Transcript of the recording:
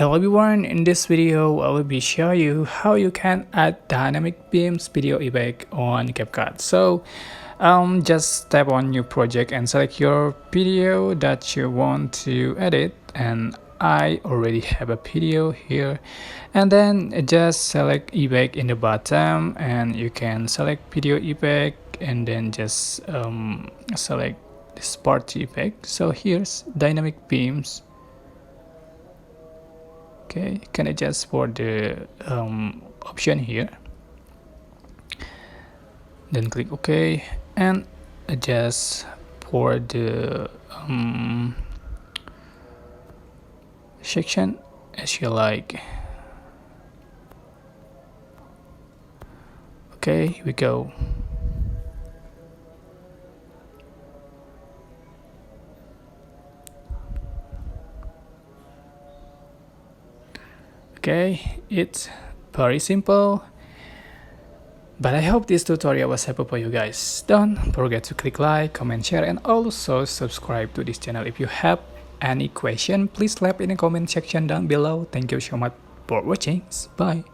Hello everyone, in this video I will be showing you how you can add dynamic beams video effect on CapCut. So just tap on new project and select your video that you want to edit, and I already have a video here, and then just select effect in the bottom and you can select video effect and then just select this part effect. So here's dynamic beams. Okay, you can adjust for the option here, then click OK and adjust for the section as you like. Okay, here we go. Okay, it's very simple, but I hope this tutorial was helpful for you guys. Don't forget to click like, comment, share, and also subscribe to this channel. If you have any question, please leave in the comment section down below. Thank you so much for watching. Bye.